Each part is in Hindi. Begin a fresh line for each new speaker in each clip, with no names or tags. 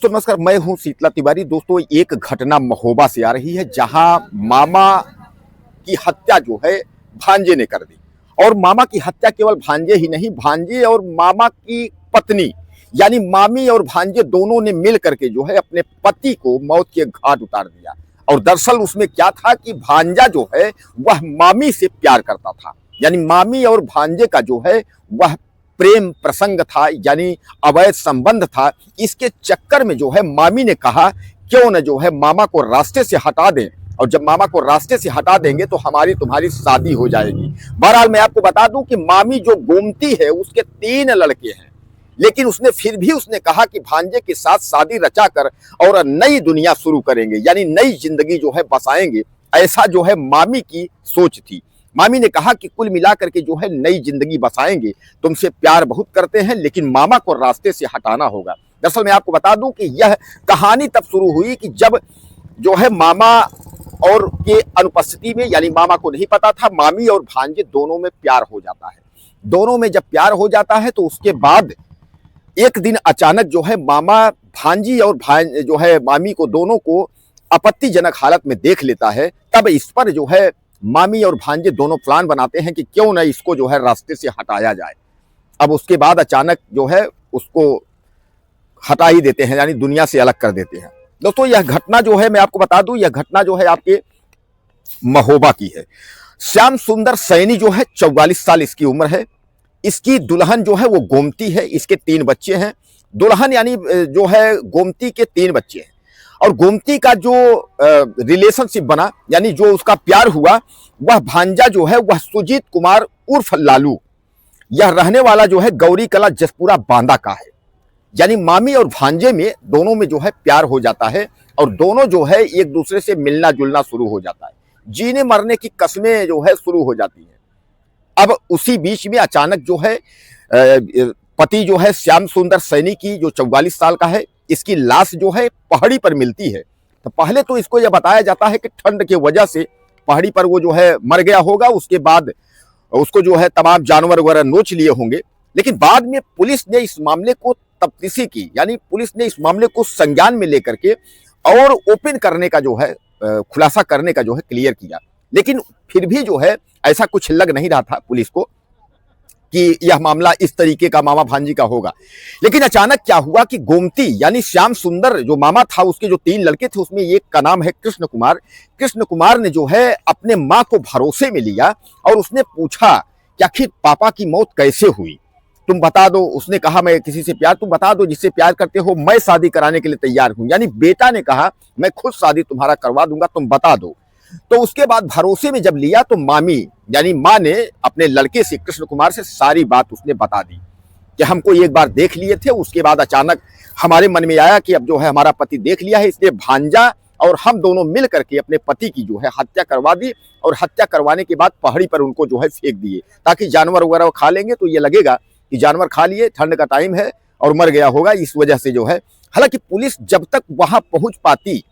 तो नमस्कार, मैं हूं शीतला तिवारी। दोस्तों, एक घटना महोबा से आ रही है जहां मामा की हत्या जो है भांजे ने कर दी। और मामा की हत्या केवल भांजे ही नहीं, भांजे और मामा की पत्नी यानी मामी और भांजे दोनों ने मिल करके जो है अपने पति को मौत के घाट उतार दिया। और दरअसल उसमें क्या था कि भांजा जो है वह मामी से प्यार करता था, यानी मामी और भांजे का जो है वह प्रेम प्रसंग था, यानी अवैध संबंध था। इसके चक्कर में जो है मामी ने कहा क्यों न जो है मामा को रास्ते से हटा दें, और जब मामा को रास्ते से हटा देंगे तो हमारी तुम्हारी शादी हो जाएगी। बहरहाल मैं आपको बता दूं कि मामी जो गोमती है उसके 3 लड़के हैं, लेकिन उसने फिर भी उसने कहा कि भांजे के साथ शादी रचाकर और नई दुनिया शुरू करेंगे, यानी नई जिंदगी जो है बसाएंगे। ऐसा जो है मामी की सोच थी। मामी ने कहा कि कुल मिलाकर के जो है नई जिंदगी बसाएंगे, तुमसे प्यार बहुत करते हैं लेकिन मामा को रास्ते से हटाना होगा। दरअसल मैं आपको बता दूं कि यह कहानी तब शुरू हुई कि जब जो है मामा और के अनुपस्थिति में, यानी मामा को नहीं पता था, मामी और भांजे दोनों में प्यार हो जाता है। दोनों में जब प्यार हो जाता है तो उसके बाद एक दिन अचानक जो है मामा भांजी और जो है मामी को दोनों को आपत्तिजनक हालत में देख लेता है। तब इस पर जो है मामी और भांजे दोनों प्लान बनाते हैं कि क्यों न इसको जो है रास्ते से हटाया जाए। अब उसके बाद अचानक जो है उसको हटा ही देते हैं, यानी दुनिया से अलग कर देते हैं। दोस्तों, यह घटना जो है मैं आपको बता दूं, यह घटना जो है आपके महोबा की है। श्याम सुंदर सैनी जो है 44 साल इसकी उम्र है। इसकी दुल्हन जो है वो गोमती है। इसके 3 बच्चे हैं। दुल्हन यानी जो है गोमती के 3 बच्चे हैं। और गोमती का जो रिलेशनशिप बना, यानी जो उसका प्यार हुआ, वह भांजा जो है वह सुजीत कुमार उर्फ लालू, यह रहने वाला जो है गौरी कला जसपुरा बांदा का है। यानी मामी और भांजे में दोनों में जो है प्यार हो जाता है और दोनों जो है एक दूसरे से मिलना जुलना शुरू हो जाता है। जीने मरने की कस्में जो है शुरू हो जाती है। अब उसी बीच में अचानक जो है पति जो है श्याम सुंदर सैनी की जो 44 साल का है, इसकी लाश जो है पहाड़ी पर मिलती है। तो पहले तो इसको यह बताया जाता है कि ठंड की वजह से पहाड़ी पर वो जो है मर गया होगा। उसके बाद उसको जो है तमाम जानवर वगैरह नोच लिए होंगे। लेकिन बाद में पुलिस ने इस मामले को तफ्तीशी की, यानी पुलिस ने इस मामले को संज्ञान में लेकर के और ओपन करने का जो है खुलासा करने का जो है क्लियर किया। लेकिन फिर भी जो है ऐसा कुछ लग नहीं रहा था पुलिस को कि यह मामला इस तरीके का मामा भांजी का होगा। लेकिन अचानक क्या हुआ कि गोमती यानी श्याम सुंदर जो मामा था, उसके जो 3 लड़के थे उसमें एक का नाम है कृष्ण कुमार। कृष्ण कुमार ने जो है अपने माँ को भरोसे में लिया और उसने पूछा कि आखिर पापा की मौत कैसे हुई, तुम बता दो। उसने कहा मैं किसी से प्यार, तुम बता दो जिससे प्यार करते हो, मैं शादी कराने के लिए तैयार हूं। यानी बेटा ने कहा मैं खुद शादी तुम्हारा करवा दूंगा, तुम बता दो। तो उसके बाद भरोसे में जब लिया तो मामी यानी माँ ने अपने लड़के से, कृष्ण कुमार से, सारी बात उसने बता दी कि हमको एक बार देख लिए थे, उसके बाद अचानक हमारे मन में आया कि अब जो है हमारा पति देख लिया है, इसलिए भांजा और हम दोनों मिल करके अपने पति की जो है हत्या करवा दी। और हत्या करवाने के बाद पहाड़ी पर उनको जो है फेंक दिए, ताकि जानवर वगैरह खा लेंगे तो ये लगेगा कि जानवर खा लिए, ठंड का टाइम है और मर गया होगा, इस वजह से जो है। हालांकि पुलिस जब तक वहां पहुंच पाती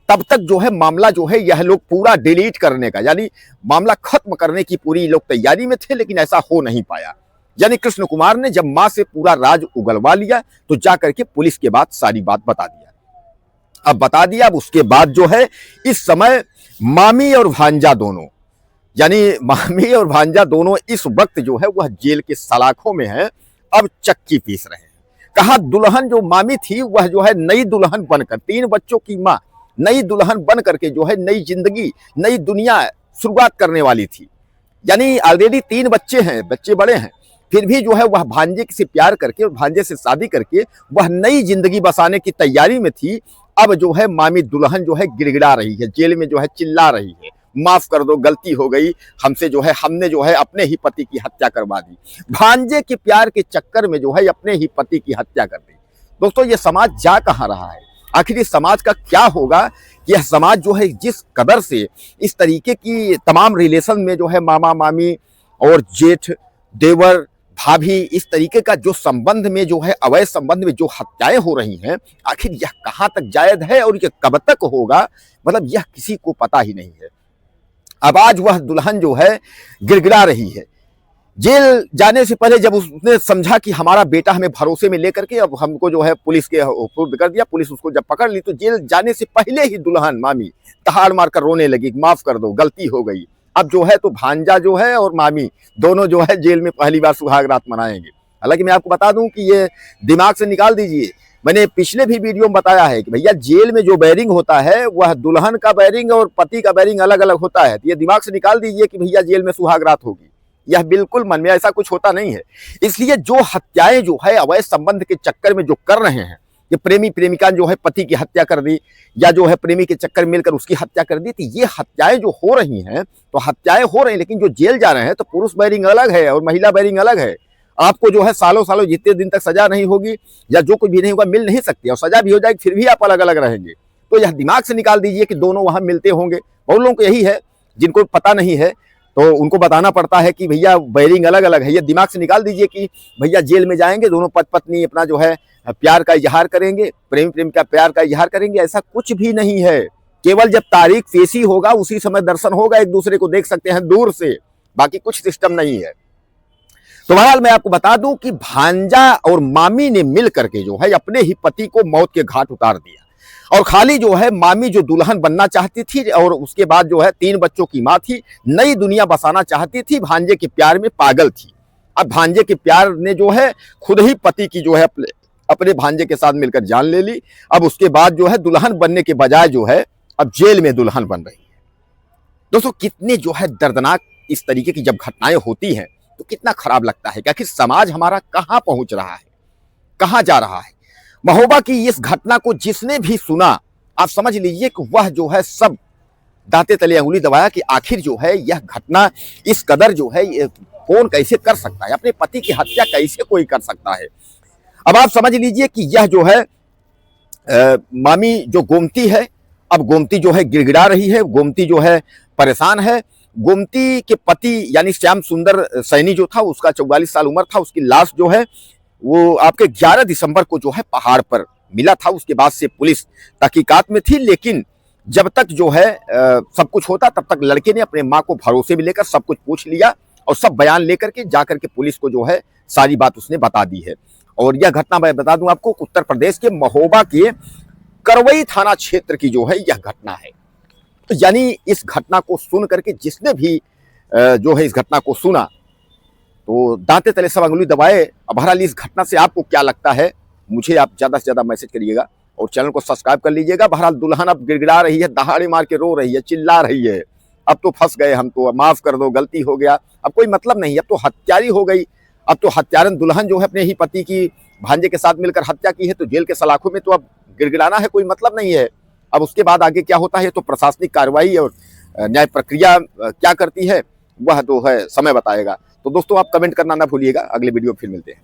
तब तक जो है मामला जो है यह लोग पूरा डिलीट करने का, यानी मामला खत्म करने की पूरी लोग तैयारी में थे, लेकिन ऐसा हो नहीं पाया। यानी कृष्ण कुमार ने जब मां से पूरा राज उगलवा लिया तो जाकर के पुलिस के बाद सारी बात बता दिया। अब बता दिया, अब उसके बाद जो है इस समय मामी और भांजा दोनों, यानी मामी और भांजा दोनों इस वक्त जो है वह जेल के सलाखों में है। अब चक्की पीस रहे हैं। कहा दुल्हन जो मामी थी वह जो है नई दुल्हन बनकर, 3 बच्चों की मां नई दुल्हन बन करके जो है नई जिंदगी, नई दुनिया शुरुआत करने वाली थी। यानी ऑलरेडी 3 बच्चे हैं, बच्चे बड़े हैं, फिर भी जो है वह भांजे से प्यार करके और भांजे से शादी करके वह नई जिंदगी बसाने की तैयारी में थी। अब जो है मामी दुल्हन जो है गिड़गिड़ा रही है, जेल में जो है चिल्ला रही है, माफ कर दो, गलती हो गई हमसे, जो है हमने जो है अपने ही पति की हत्या करवा दी, भांजे के प्यार के चक्कर में जो है अपने ही पति की हत्या कर दी। दोस्तों, ये समाज जा कहाँ रहा है? आखिर इस समाज का क्या होगा? यह समाज जो है जिस कदर से इस तरीके की तमाम रिलेशन में जो है मामा मामी और जेठ देवर भाभी, इस तरीके का जो संबंध में जो है अवैध संबंध में जो हत्याएं हो रही हैं, आखिर यह कहाँ तक जायज है और यह कब तक होगा? मतलब यह किसी को पता ही नहीं है। अब आज वह दुल्हन जो है गिड़गिड़ा रही है। जेल जाने से पहले जब उसने समझा कि हमारा बेटा हमें भरोसे में लेकर के अब हमको जो है पुलिस के सुपुर्द कर दिया, पुलिस उसको जब पकड़ ली तो जेल जाने से पहले ही दुल्हन मामी दहाड़ मारकर रोने लगी, माफ कर दो, गलती हो गई। अब जो है तो भांजा जो है और मामी दोनों जो है जेल में पहली बार सुहाग रात मनाएंगे। हालांकि मैं आपको बता दूं कि ये दिमाग से निकाल दीजिए, मैंने पिछले भी वीडियो में बताया है कि भैया जेल में जो बैरिंग होता है वह दुल्हन का बैरिंग और पति का बैरिंग अलग अलग होता है। तो ये दिमाग से निकाल दीजिए कि भैया जेल में सुहाग रात होगी, यह बिल्कुल मन में ऐसा कुछ होता नहीं है। इसलिए जो हत्याएं जो है अवैध संबंध के चक्कर में जो कर रहे हैं, ये प्रेमी प्रेमिका जो है पति की हत्या कर दी या जो है प्रेमी के चक्कर में मिलकर उसकी हत्या कर दी, तो ये हत्याएं जो हो रही हैं तो हत्याएं हो रही हैं, लेकिन जो जेल जा रहे हैं तो पुरुष बैरिंग अलग है और महिला बैरिंग अलग है। आपको जो है सालों सालों जितने दिन तक सजा नहीं होगी या जो कुछ भी नहीं होगा मिल नहीं सकती, और सजा भी हो जाएगी फिर भी आप अलग अलग रहेंगे। तो यह दिमाग से निकाल दीजिए कि दोनों वहां मिलते होंगे। बहुत लोगों को यही है, जिनको पता नहीं है तो उनको बताना पड़ता है कि भैया बैरिंग अलग अलग है। ये दिमाग से निकाल दीजिए कि भैया जेल में जाएंगे दोनों पति पत्नी अपना जो है प्यार का इजहार करेंगे, प्रेमी प्रेमिका प्यार का इजहार करेंगे, ऐसा कुछ भी नहीं है। केवल जब तारीख पेशी होगा उसी समय दर्शन होगा, एक दूसरे को देख सकते हैं दूर से, बाकी कुछ सिस्टम नहीं है। तो बहरहाल मैं आपको बता दूं कि भांजा और मामी ने मिल करके जो है अपने ही पति को मौत के घाट उतार दिया, और खाली जो है मामी जो दुल्हन बनना चाहती थी और उसके बाद जो है 3 बच्चों की मां थी, नई दुनिया बसाना चाहती थी, भांजे के प्यार में पागल थी। अब भांजे के प्यार ने जो है खुद ही पति की जो है अपने भांजे के साथ मिलकर जान ले ली। अब उसके बाद जो है दुल्हन बनने के बजाय जो है अब जेल में दुल्हन बन रही है। दोस्तों कितने जो है दर्दनाक इस तरीके की जब घटनाएं होती हैं तो कितना खराब लगता है कि आखिर समाज हमारा कहां पहुंच रहा है, कहां जा रहा है। महोबा की इस घटना को जिसने भी सुना आप समझ लीजिए कि वह जो है सब दांते तले अंगुली दबाया कि आखिर जो है यह घटना इस कदर जो है कौन कैसे कर सकता है, अपने पति की हत्या कैसे कोई कर सकता है। अब आप समझ लीजिए कि यह जो है मामी जो गोमती है, अब गोमती जो है गिड़गिड़ा रही है, गोमती जो है परेशान है। गोमती के पति यानी श्याम सुंदर सैनी जो था उसका 44 साल उम्र था, उसकी लाश जो है वो आपके 11 दिसंबर को जो है पहाड़ पर मिला था। उसके बाद से पुलिस तहकीकात में थी, लेकिन जब तक जो है सब कुछ होता तब तक लड़के ने अपने माँ को भरोसे में लेकर सब कुछ पूछ लिया और सब बयान लेकर के जाकर के पुलिस को जो है सारी बात उसने बता दी है। और यह घटना मैं बता दूं आपको उत्तर प्रदेश के महोबा के करवई थाना क्षेत्र की जो है यह घटना है। तो यानी इस घटना को सुन करके जिसने भी जो है इस घटना को सुना तो दांते तले सब अंगुली दबाए। अब बहरहाल इस घटना से आपको क्या लगता है, मुझे आप ज्यादा से ज्यादा मैसेज करिएगा और चैनल को सब्सक्राइब कर लीजिएगा। बहरहाल दुल्हन अब गिड़गिड़ा रही है, दहाड़े मार के रो रही है, चिल्ला रही है, अब तो फंस गए हम, तो माफ कर दो, गलती हो गया, अब कोई मतलब नहीं, अब तो हत्यारी हो गई। अब तो हत्यारन दुल्हन जो है अपने ही पति की भांजे के साथ मिलकर हत्या की है, तो जेल के सलाखों में तो अब गिड़गिड़ाना है, कोई मतलब नहीं है। अब उसके बाद आगे क्या होता है तो प्रशासनिक कार्रवाई और न्याय प्रक्रिया क्या करती है वह तो है समय बताएगा। तो दोस्तों आप कमेंट करना ना भूलिएगा। अगले वीडियो फिर मिलते हैं।